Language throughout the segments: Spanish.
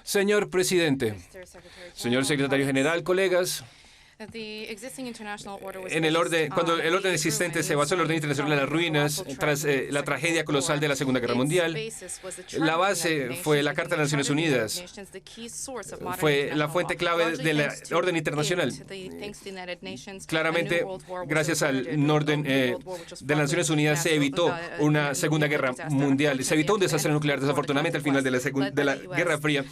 Señor presidente, señor secretario general, colegas, cuando el orden existente se basó en el orden internacional en las ruinas, tras la tragedia colosal de la Segunda Guerra Mundial, la base fue la Carta de las Naciones Unidas, fue la fuente clave del orden internacional. Claramente, gracias al orden de las Naciones Unidas se evitó una Segunda Guerra Mundial, se evitó un desastre nuclear. Desafortunadamente, al final de la Guerra Fría,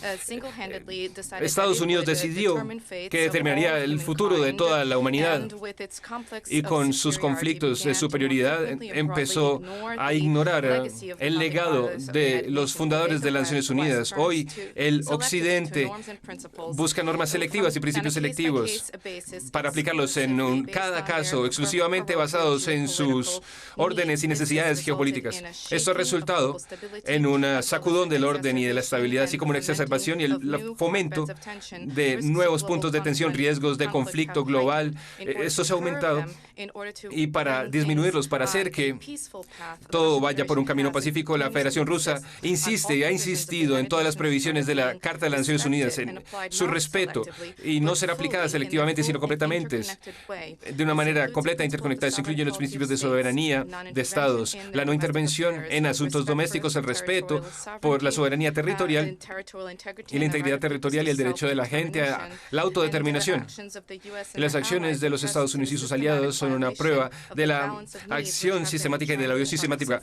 Estados Unidos decidió que determinaría el futuro de toda la humanidad, y con sus conflictos de superioridad empezó a ignorar el legado de los fundadores de las Naciones Unidas. Hoy el Occidente busca normas selectivas y principios selectivos para aplicarlos en cada caso, exclusivamente basados en sus órdenes y necesidades geopolíticas. Esto ha resultado en un sacudón del orden y de la estabilidad, así como una exacerbación y el fomento de nuevos puntos de tensión, riesgos de conflicto global. Esto se ha aumentado, y para disminuirlos, para hacer que todo vaya por un camino pacífico, la Federación Rusa insiste y ha insistido en todas las previsiones de la Carta de las Naciones Unidas, en su respeto, y no ser aplicadas selectivamente, sino completamente, de una manera completa e interconectada. Esto incluye los principios de soberanía de Estados, la no intervención en asuntos domésticos, el respeto por la soberanía territorial y la integridad territorial y el derecho de la gente a la autodeterminación. Las acciones de los Estados Unidos y sus aliados son una prueba de la acción sistemática y de la acción sistemática.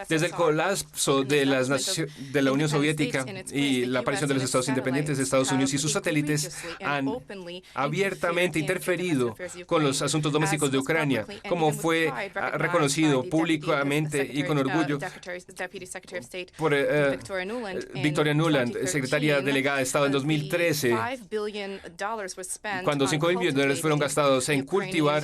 Desde el colapso de la Unión Soviética y la aparición de los Estados independientes, Estados Unidos y sus satélites han abiertamente interferido con los asuntos domésticos de Ucrania, como fue reconocido públicamente y con orgullo por Victoria Nuland, secretaria delegada de Estado en 2013, cuando $5 billones fueron gastados en cultivar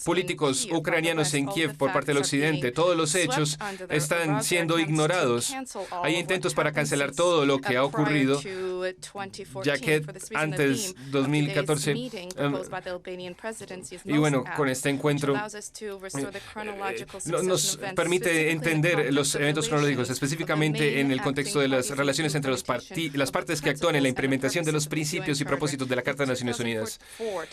políticos ucranianos en Kiev por parte del Occidente. Todos los hechos están siendo ignorados. Hay intentos para cancelar todo lo que ha ocurrido, ya que antes de 2014, y bueno, con este encuentro nos permite entender los eventos cronológicos, específicamente en el contexto de las relaciones entre las partes que actúan en la implementación de los principios y propósitos de la Carta de las Naciones Unidas.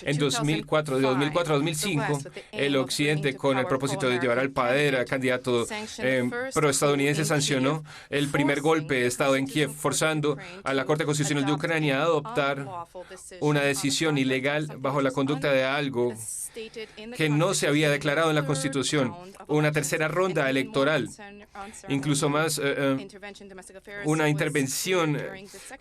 En 2004, de 2004 a 2005, el Occidente, con el propósito de llevar al poder al candidato proestadounidense, sancionó el primer golpe de Estado en Kiev, forzando a la Corte Constitucional de Ucrania a adoptar una decisión ilegal bajo la conducta de algo que no se había declarado en la Constitución, una tercera ronda electoral. Incluso más, una intervención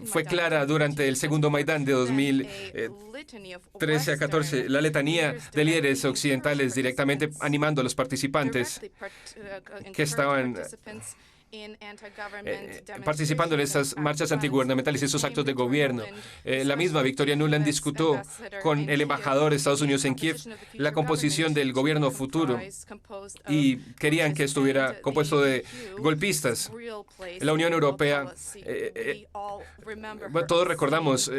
fue clara durante el segundo Maidán de 2013 a 14, la letanía de líderes occidentales directamente animando a los participantes que estaban participando en estas marchas antigubernamentales y esos actos de gobierno. La misma Victoria Nuland discutió con el embajador de Estados Unidos en Kiev la composición del gobierno futuro, y querían que estuviera compuesto de golpistas. La Unión Europea, todos recordamos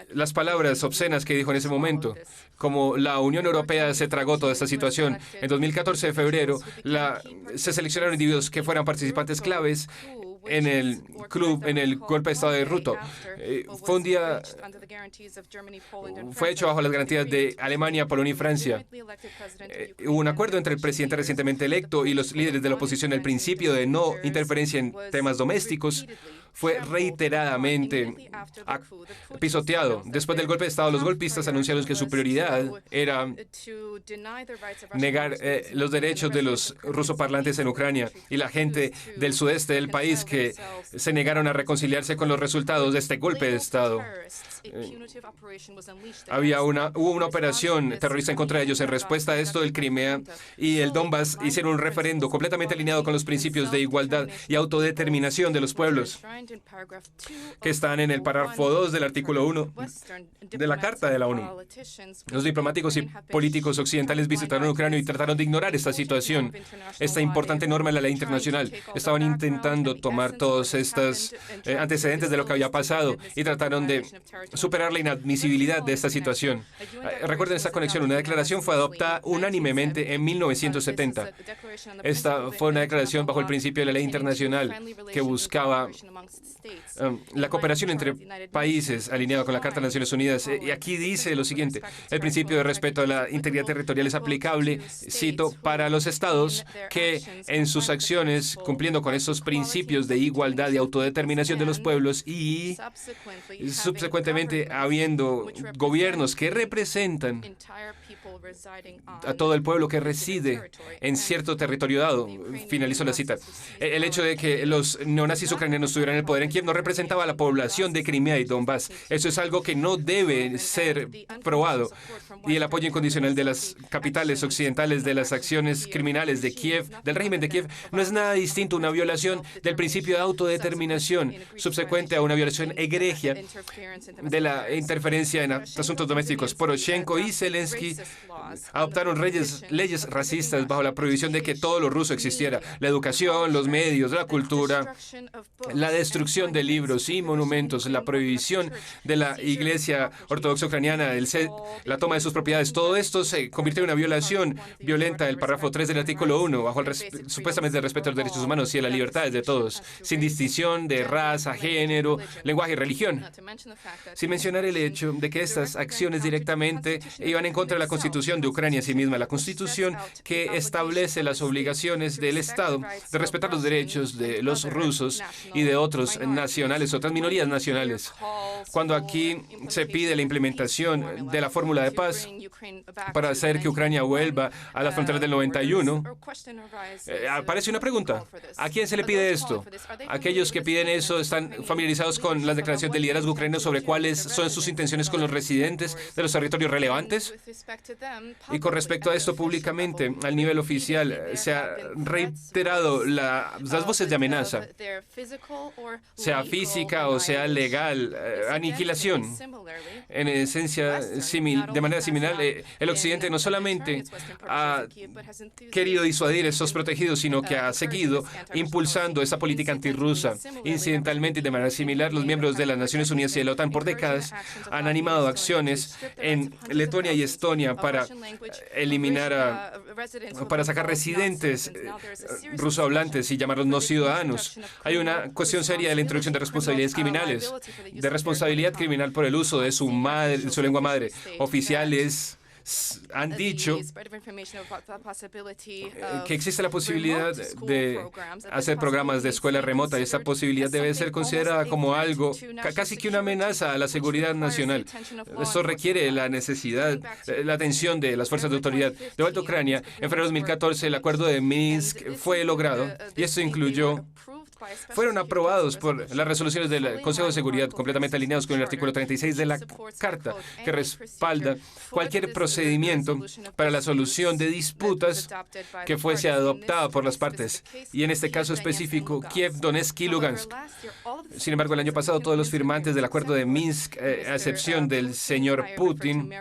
las palabras obscenas que dijo en ese momento, como la Unión Europea se tragó toda esta situación. En 2014, de febrero, se seleccionaron individuos que fueran participantes claves en el golpe de Estado de Ruto. Fue hecho bajo las garantías de Alemania, Polonia y Francia. Hubo un acuerdo entre el presidente recientemente electo y los líderes de la oposición. El principio de no interferencia en temas domésticos fue reiteradamente pisoteado. Después del golpe de Estado, los golpistas anunciaron que su prioridad era negar los derechos de los rusoparlantes en Ucrania y la gente del sudeste del país, que se negaron a reconciliarse con los resultados de este golpe de Estado. Hubo una operación terrorista en contra de ellos. En respuesta a esto, el Crimea y el Donbass hicieron un referendo completamente alineado con los principios de igualdad y autodeterminación de los pueblos, que están en el párrafo 2 del artículo 1 de la Carta de la ONU. Los diplomáticos y políticos occidentales visitaron Ucrania y trataron de ignorar esta situación, esta importante norma de la ley internacional. Estaban intentando tomar tomar todos estos antecedentes de lo que había pasado y trataron de superar la inadmisibilidad de esta situación. Recuerden esta conexión. Una declaración fue adoptada unánimemente en 1970. Esta fue una declaración bajo el principio de la ley internacional que buscaba la cooperación entre países alineado con la Carta de Naciones Unidas. Y aquí dice lo siguiente: el principio de respeto a la integridad territorial es aplicable, cito, para los estados que en sus acciones, cumpliendo con estos principios de igualdad y autodeterminación de los pueblos y subsecuentemente habiendo gobiernos que representan a todo el pueblo que reside en cierto territorio dado. Finalizo la cita. El hecho de que los neonazis ucranianos tuvieran el poder en Kiev no representaba a la población de Crimea y Donbass. Eso es algo que no debe ser probado. Y el apoyo incondicional de las capitales occidentales de las acciones criminales de Kiev, del régimen de Kiev, no es nada distinto a una violación del principio de autodeterminación, subsecuente a una violación egregia de la interferencia en asuntos domésticos. Poroshenko y Zelensky adoptaron leyes racistas bajo la prohibición de que todo lo ruso existiera: la educación, los medios, la cultura, la destrucción de libros y monumentos, la prohibición de la Iglesia Ortodoxa Ucraniana, la toma de sus propiedades. Todo esto se convirtió en una violación violenta del párrafo 3 del artículo 1, bajo supuestamente el respeto a los derechos humanos y a las libertades de todos, sin distinción de raza, género, lenguaje y religión. Sin mencionar el hecho de que estas acciones directamente iban en contra de la Constitución de Ucrania en sí misma, la Constitución que establece las obligaciones del Estado de respetar los derechos de los rusos y de otros nacionales, otras minorías nacionales. Cuando aquí se pide la implementación de la fórmula de paz para hacer que Ucrania vuelva a las fronteras del 91, aparece una pregunta: ¿a quién se le pide esto? ¿Aquellos que piden eso están familiarizados con las declaraciones del liderazgo ucraniano sobre cuáles son sus intenciones con los residentes de los territorios relevantes? Y con respecto a esto, públicamente, al nivel oficial, se ha reiterado las voces de amenaza, sea física o sea legal, aniquilación. En esencia, de manera similar, el Occidente no solamente ha querido disuadir a estos protegidos, sino que ha seguido impulsando esa política antirrusa. Incidentalmente y de manera similar, los miembros de las Naciones Unidas y de la OTAN por décadas han animado acciones en Letonia y Estonia para para sacar residentes rusohablantes y llamarlos no ciudadanos. Hay una cuestión seria de la introducción de responsabilidades criminales, de responsabilidad criminal por el uso de su lengua madre. Oficiales han dicho que existe la posibilidad de hacer programas de escuela remota, y esta posibilidad debe ser considerada como algo, casi que una amenaza a la seguridad nacional. Esto requiere la necesidad, la atención de las fuerzas de autoridad. De vuelta a Ucrania, en febrero de 2014, el acuerdo de Minsk fue logrado, y esto incluyó fueron aprobados por las resoluciones del Consejo de Seguridad, completamente alineados con el artículo 36 de la Carta, que respalda cualquier procedimiento para la solución de disputas que fuese adoptado por las partes, y en este caso específico, Kiev, Donetsk y Lugansk. Sin embargo, el año pasado, todos los firmantes del acuerdo de Minsk, a excepción del señor Putin,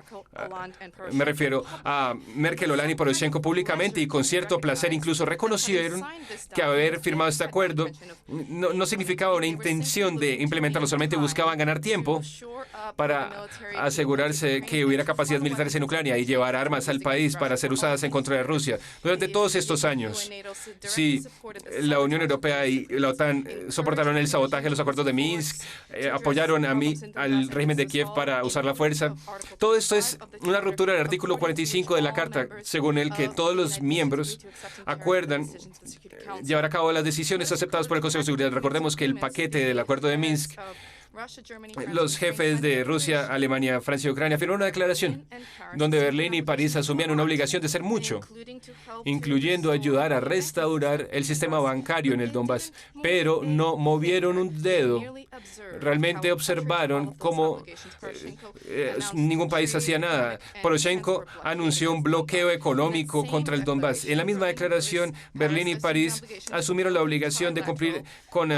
me refiero a Merkel, Hollande y Poroshenko, públicamente y con cierto placer incluso reconocieron que haber firmado este acuerdo no significaba una intención de implementarlo, solamente buscaban ganar tiempo para asegurarse que hubiera capacidades militares en Ucrania y llevar armas al país para ser usadas en contra de Rusia. Durante todos estos años, sí, la Unión Europea y la OTAN soportaron el sabotaje de los acuerdos de Minsk, apoyaron al régimen de Kiev para usar la fuerza. Todo esto es una ruptura del artículo 45 de la Carta, según el que todos los miembros acuerdan llevar a cabo las decisiones aceptadas por el Consejo de Seguridad. Recordemos que el paquete del acuerdo de Minsk, los jefes de Rusia, Alemania, Francia y Ucrania firmaron una declaración donde Berlín y París asumían una obligación de hacer mucho, incluyendo ayudar a restaurar el sistema bancario en el Donbass, pero no movieron un dedo. Realmente observaron cómo ningún país hacía nada. Poroshenko anunció un bloqueo económico contra el Donbass. En la misma declaración, Berlín y París asumieron la obligación de cumplir con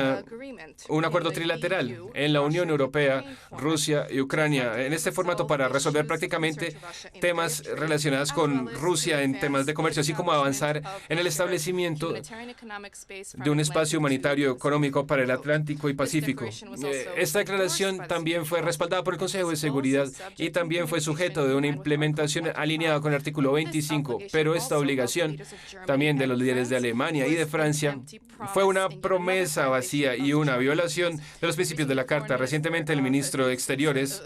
un acuerdo trilateral en la Unión Europea, Rusia y Ucrania en este formato para resolver prácticamente temas relacionados con Rusia en temas de comercio, así como avanzar en el establecimiento de un espacio humanitario económico para el Atlántico y Pacífico. Esta declaración también fue respaldada por el Consejo de Seguridad y también fue sujeto de una implementación alineada con el artículo 25, pero esta obligación también de los líderes de Alemania y de Francia fue una promesa vacía y una violación de los principios de la Carta. Recientemente el ministro de Exteriores,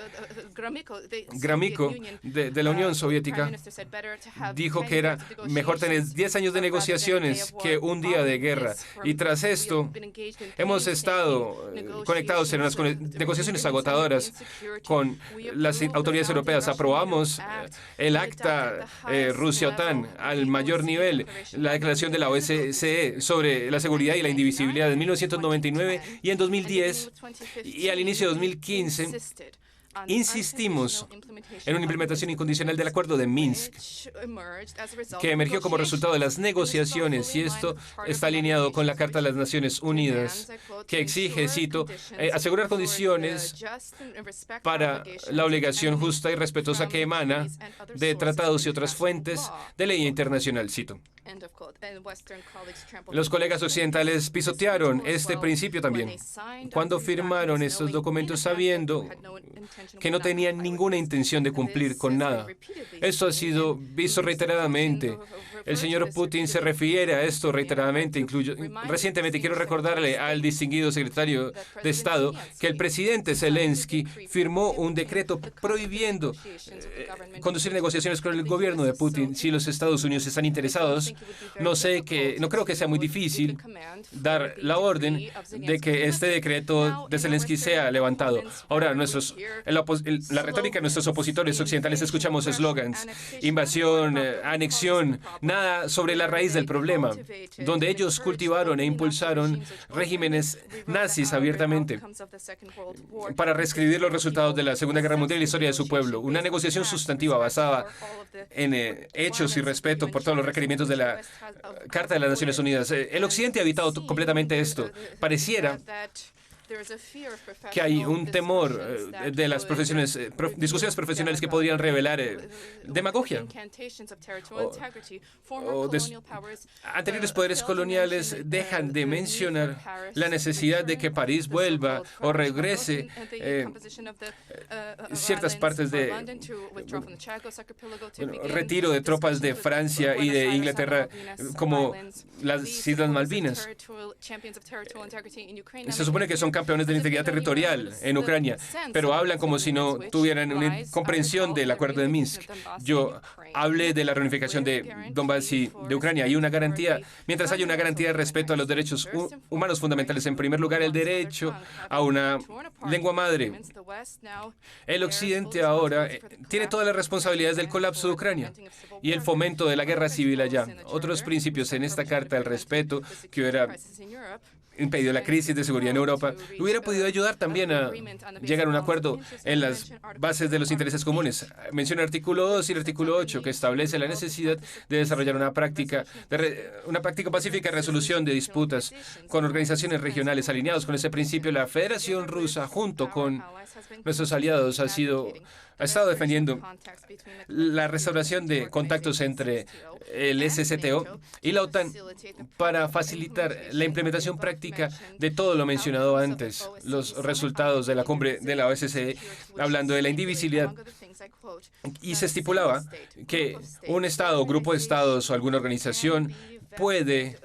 Gromyko, de la Unión Soviética, dijo que era mejor tener 10 años de negociaciones que un día de guerra. Y tras esto, hemos estado conectados en unas negociaciones agotadoras con las autoridades europeas. Aprobamos el acta Rusia-OTAN al mayor nivel, la declaración de la OSCE sobre la seguridad y la indivisibilidad en 1999 y en 2010 y al inicio de 2015. Insistimos en una implementación incondicional del Acuerdo de Minsk, que emergió como resultado de las negociaciones, y esto está alineado con la Carta de las Naciones Unidas, que exige, cito, asegurar condiciones para la obligación justa y respetuosa que emana de tratados y otras fuentes de ley internacional, cito. Los colegas occidentales pisotearon este principio también cuando firmaron estos documentos sabiendo que no tenían ninguna intención de cumplir con nada. Esto ha sido visto reiteradamente. El señor Putin se refiere a esto reiteradamente. Recientemente quiero recordarle al distinguido secretario de Estado que el presidente Zelensky firmó un decreto prohibiendo conducir negociaciones con el gobierno de Putin. Si los Estados Unidos están interesados, no creo que sea muy difícil dar la orden de que este decreto de Zelensky sea levantado. Ahora, la retórica de nuestros opositores occidentales, escuchamos eslogans, invasión, anexión, nada sobre la raíz del problema, donde ellos cultivaron e impulsaron regímenes nazis abiertamente para reescribir los resultados de la Segunda Guerra Mundial y la historia de su pueblo. Una negociación sustantiva basada en hechos y respeto por todos los requerimientos de la Carta de las Naciones Unidas. El Occidente ha evitado completamente esto. Pareciera que hay un temor de las discusiones profesionales que podrían revelar demagogia. Anteriores poderes coloniales dejan de mencionar la necesidad de que París vuelva o regrese ciertas partes de retiro de tropas de Francia y de Inglaterra, como las Islas Malvinas. Se supone que son campeones de la integridad territorial en Ucrania, pero hablan como si no tuvieran una comprensión del Acuerdo de Minsk. Yo hablé de la reunificación de Donbass y de Ucrania y una garantía, mientras haya una garantía de respeto a los derechos humanos fundamentales, en primer lugar el derecho a una lengua madre. El Occidente ahora tiene todas las responsabilidades del colapso de Ucrania y el fomento de la guerra civil allá. Otros principios en esta carta, el respeto que hubiera impedido la crisis de seguridad en Europa, hubiera podido ayudar también a llegar a un acuerdo en las bases de los intereses comunes. Menciona el artículo 2 y el artículo 8, que establece la necesidad de desarrollar una práctica pacífica de resolución de disputas con organizaciones regionales. Alineados con ese principio, la Federación Rusa, junto con nuestros aliados, ha estado defendiendo la restauración de contactos entre el SCTO y la OTAN para facilitar la implementación práctica de todo lo mencionado antes, los resultados de la cumbre de la OSCE, hablando de la indivisibilidad. Y se estipulaba que un Estado, grupo de Estados o alguna organización puede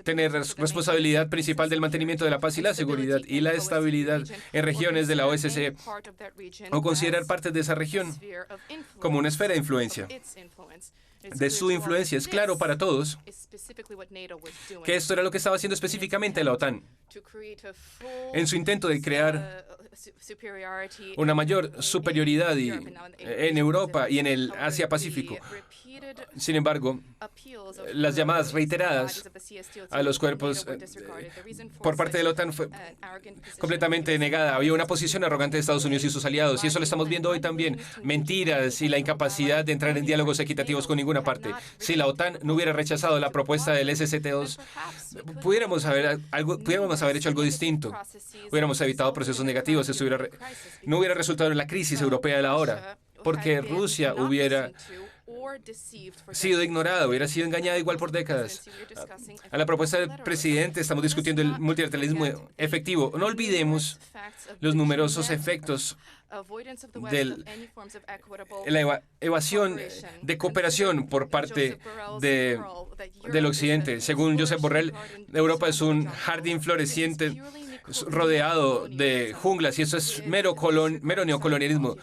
tener responsabilidad principal del mantenimiento de la paz y la seguridad y la estabilidad en regiones de la OSCE o considerar parte de esa región como una esfera de influencia. De su influencia es claro para todos que esto era lo que estaba haciendo específicamente la OTAN en su intento de crear una mayor superioridad en Europa y en el Asia-Pacífico. Sin embargo, las llamadas reiteradas a los cuerpos por parte de la OTAN fue completamente negada. Había una posición arrogante de Estados Unidos y sus aliados, y eso lo estamos viendo hoy también. Mentiras y la incapacidad de entrar en diálogos equitativos con ninguna parte. Si la OTAN no hubiera rechazado la propuesta del SCT2, pudiéramos haber haber hecho algo distinto. Hubiéramos evitado procesos negativos, no hubiera resultado en la crisis europea de la hora, porque Rusia hubiera sido ignorada, hubiera sido engañada igual por décadas. A la propuesta del presidente estamos discutiendo el multilateralismo efectivo. No olvidemos los numerosos efectos de la evasión de cooperación por parte del Occidente. Según Josep Borrell, Europa es un jardín floreciente rodeado de junglas, y eso es mero neocolonialismo,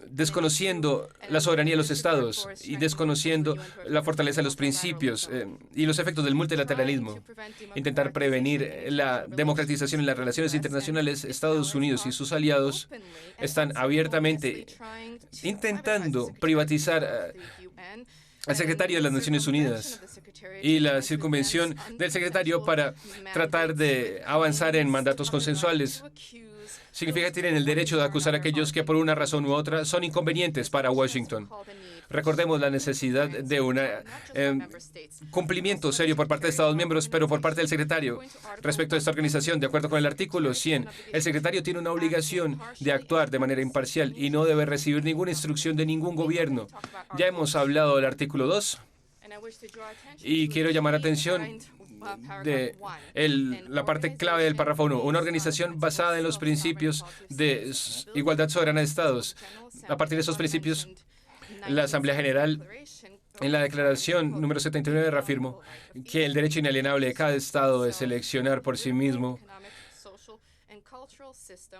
desconociendo la soberanía de los estados y desconociendo la fortaleza de los principios y los efectos del multilateralismo. Intentar prevenir la democratización en las relaciones internacionales. Estados Unidos y sus aliados están abiertamente intentando privatizar al secretario de las Naciones Unidas y la circunvención del secretario para tratar de avanzar en mandatos consensuales. Significa que tienen el derecho de acusar a aquellos que por una razón u otra son inconvenientes para Washington. Recordemos la necesidad de un cumplimiento serio por parte de Estados miembros, pero por parte del secretario. Respecto a esta organización, de acuerdo con el artículo 100, el secretario tiene una obligación de actuar de manera imparcial y no debe recibir ninguna instrucción de ningún gobierno. Ya hemos hablado del artículo 2 y quiero llamar atención de la parte clave del párrafo 1, una organización basada en los principios de igualdad soberana de Estados. A partir de esos principios, la Asamblea General, en la declaración número 79, reafirmó que el derecho inalienable de cada Estado de seleccionar por sí mismo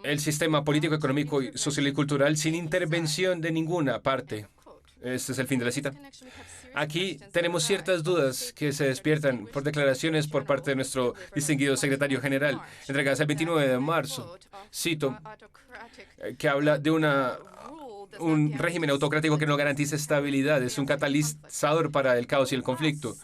el sistema político, económico, social y cultural sin intervención de ninguna parte. Este es el fin de la cita. Aquí tenemos ciertas dudas que se despiertan por declaraciones por parte de nuestro distinguido secretario general, entregadas el 29 de marzo. Cito, que habla de un régimen autocrático que no garantiza estabilidad, es un catalizador para el caos y el conflicto.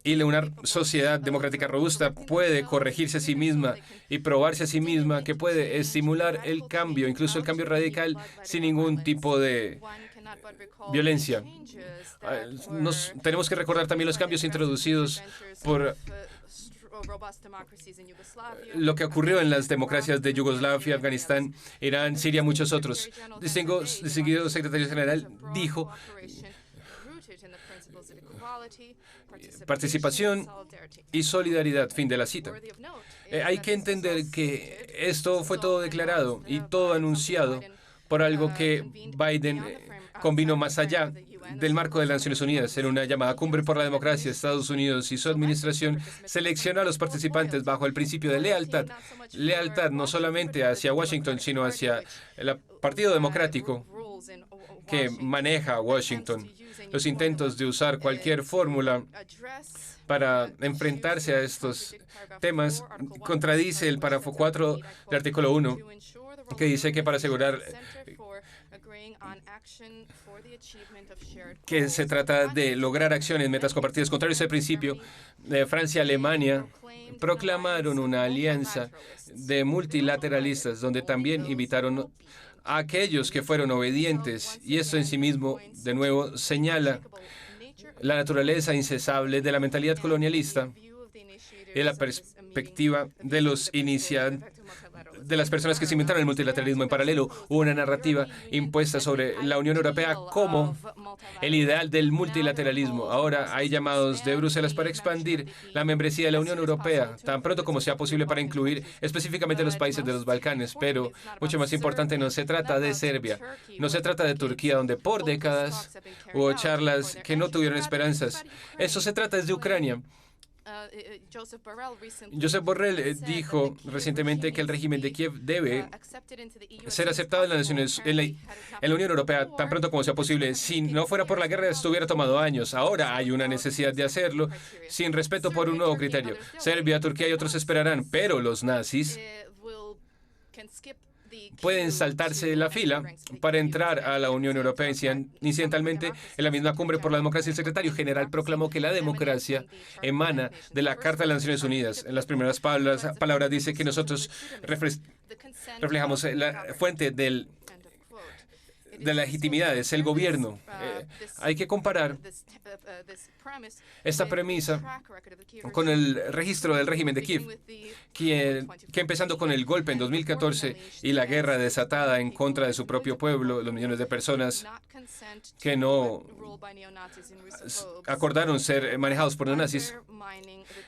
Y una sociedad democrática robusta puede corregirse a sí misma y probarse a sí misma que puede estimular el cambio, incluso el cambio radical, sin ningún tipo de violencia. Tenemos que recordar también los cambios introducidos por lo que ocurrió en las democracias de Yugoslavia, Afganistán, Irán, Siria, muchos otros. Distinguido secretario general dijo: participación y solidaridad. Fin de la cita. Hay que entender que esto fue todo declarado y todo anunciado por algo que Biden convino más allá del marco de las Naciones Unidas. En una llamada cumbre por la democracia, Estados Unidos y su administración seleccionó a los participantes bajo el principio de lealtad. Lealtad no solamente hacia Washington, sino hacia el Partido Democrático que maneja Washington. Los intentos de usar cualquier fórmula para enfrentarse a estos temas contradice el párrafo 4 del artículo 1, que dice que para asegurar que se trata de lograr acciones, metas compartidas. Contrario a ese principio, Francia y Alemania proclamaron una alianza de multilateralistas donde también invitaron a aquellos que fueron obedientes, y esto en sí mismo, de nuevo, señala la naturaleza incesable de la mentalidad colonialista y la perspectiva de las personas que se inventaron el multilateralismo. En paralelo, hubo una narrativa impuesta sobre la Unión Europea como el ideal del multilateralismo. Ahora hay llamados de Bruselas para expandir la membresía de la Unión Europea tan pronto como sea posible para incluir específicamente los países de los Balcanes. Pero, mucho más importante, no se trata de Serbia, no se trata de Turquía, donde por décadas hubo charlas que no tuvieron esperanzas. Eso se trata desde Ucrania. Josep Borrell dijo recientemente que el régimen de Kiev debe ser aceptado en la Unión Europea tan pronto como sea posible. Si no fuera por la guerra, esto hubiera tomado años. Ahora hay una necesidad de hacerlo sin respeto por un nuevo criterio. Serbia, Turquía y otros esperarán, pero los nazis pueden saltarse la fila para entrar a la Unión Europea. Incidentalmente, en la misma cumbre por la democracia, el secretario general proclamó que la democracia emana de la Carta de las Naciones Unidas. En las primeras palabras dice que nosotros reflejamos la fuente de la legitimidad, es el gobierno. Hay que comparar esta premisa con el registro del régimen de Kiev, que empezando con el golpe en 2014 y la guerra desatada en contra de su propio pueblo, los millones de personas que no acordaron ser manejados por neonazis,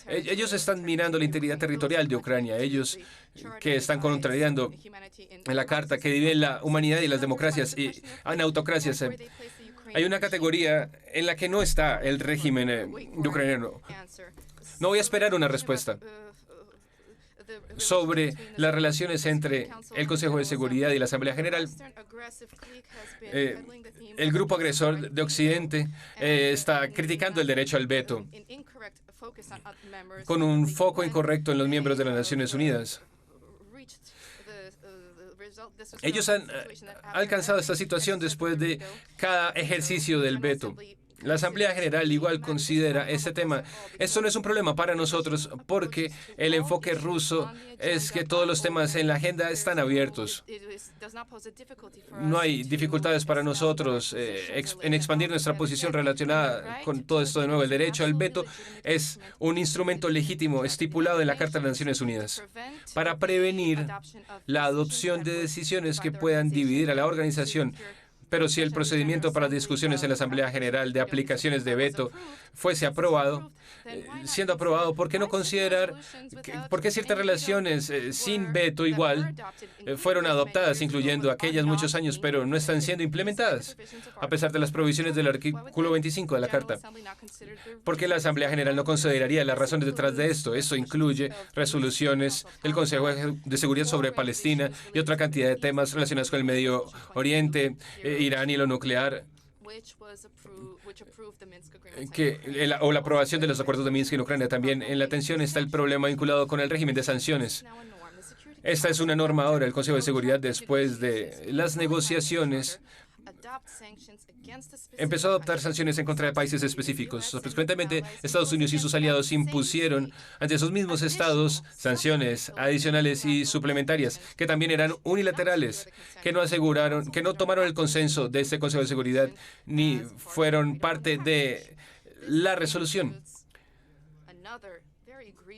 ellos están minando la integridad territorial de Ucrania, ellos que están contrariando la carta que divide la humanidad y las democracias y en autocracias. Hay una categoría en la que no está el régimen ucraniano. No voy a esperar una respuesta sobre las relaciones entre el Consejo de Seguridad y la Asamblea General. El grupo agresor de Occidente está criticando el derecho al veto con un foco incorrecto en los miembros de las Naciones Unidas. Ellos han alcanzado esta situación después de cada ejercicio del veto. La Asamblea General igual considera ese tema. Esto no es un problema para nosotros porque el enfoque ruso es que todos los temas en la agenda están abiertos. No hay dificultades para nosotros en expandir nuestra posición relacionada con todo esto de nuevo. El derecho al veto es un instrumento legítimo estipulado en la Carta de las Naciones Unidas para prevenir la adopción de decisiones que puedan dividir a la organización. Pero si el procedimiento para las discusiones en la Asamblea General de aplicaciones de veto fuese aprobado, siendo aprobado, ¿por qué no considerar por qué ciertas relaciones sin veto igual fueron adoptadas, incluyendo aquellas muchos años, pero no están siendo implementadas, a pesar de las provisiones del artículo 25 de la Carta? ¿Por qué la Asamblea General no consideraría las razones detrás de esto? Eso incluye resoluciones del Consejo de Seguridad sobre Palestina y otra cantidad de temas relacionados con el Medio Oriente, Irán y lo nuclear, o la aprobación de los acuerdos de Minsk en Ucrania. También en la atención está el problema vinculado con el régimen de sanciones. Esta es una norma ahora. El Consejo de Seguridad, después de las negociaciones, empezó a adoptar sanciones en contra de países específicos. Subsecuentemente, Estados Unidos y sus aliados impusieron ante esos mismos estados sanciones adicionales y suplementarias que también eran unilaterales, que no tomaron el consenso de este Consejo de Seguridad ni fueron parte de la resolución.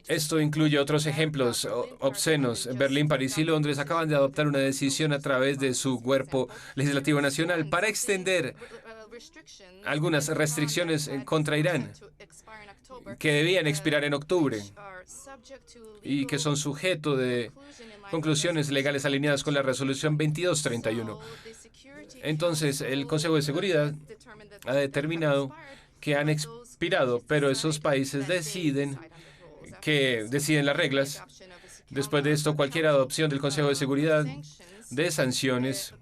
Esto incluye otros ejemplos obscenos. Berlín, París y Londres acaban de adoptar una decisión a través de su cuerpo legislativo nacional para extender algunas restricciones contra Irán que debían expirar en octubre y que son sujeto de conclusiones legales alineadas con la resolución 2231. Entonces, el Consejo de Seguridad ha determinado que han expirado, pero esos países deciden las reglas. Después de esto, cualquier adopción del Consejo de Seguridad de sanciones,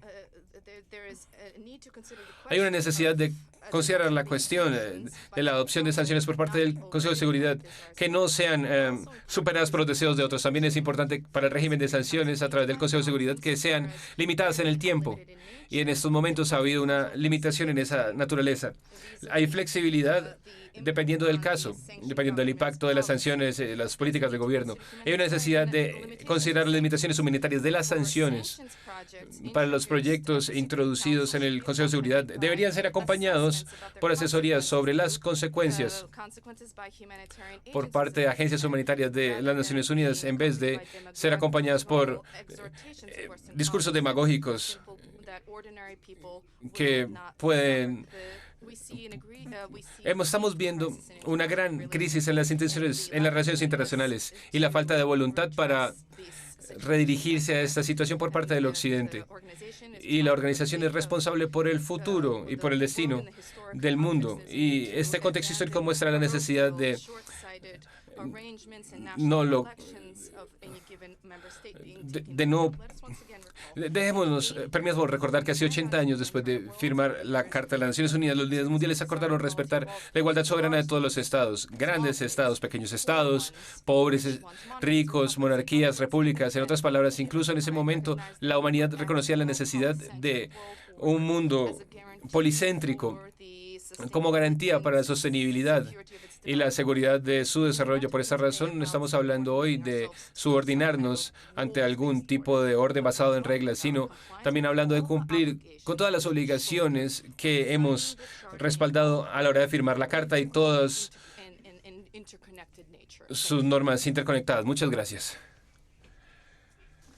hay una necesidad de considerar la cuestión de la adopción de sanciones por parte del Consejo de Seguridad que no sean superadas por los deseos de otros. También es importante para el régimen de sanciones a través del Consejo de Seguridad que sean limitadas en el tiempo. Y en estos momentos ha habido una limitación en esa naturaleza. Hay flexibilidad dependiendo del caso, dependiendo del impacto de las sanciones, las políticas del gobierno. Hay una necesidad de considerar las limitaciones humanitarias de las sanciones para los proyectos introducidos en el Consejo de Seguridad. Deberían ser acompañados por asesorías sobre las consecuencias por parte de agencias humanitarias de las Naciones Unidas en vez de ser acompañadas por discursos demagógicos que pueden... Estamos viendo una gran crisis en las intenciones, en las relaciones internacionales y la falta de voluntad para redirigirse a esta situación por parte del Occidente. Y la organización es responsable por el futuro y por el destino del mundo. Y este contexto histórico muestra la necesidad de permítanos recordar que hace 80 años después de firmar la Carta de las Naciones Unidas, los líderes mundiales acordaron respetar la igualdad soberana de todos los estados, grandes estados, pequeños estados, pobres, ricos, monarquías, repúblicas. En otras palabras, incluso en ese momento, la humanidad reconocía la necesidad de un mundo policéntrico como garantía para la sostenibilidad y la seguridad de su desarrollo. Por esta razón, no estamos hablando hoy de subordinarnos ante algún tipo de orden basado en reglas, sino también hablando de cumplir con todas las obligaciones que hemos respaldado a la hora de firmar la Carta y todas sus normas interconectadas. Muchas gracias.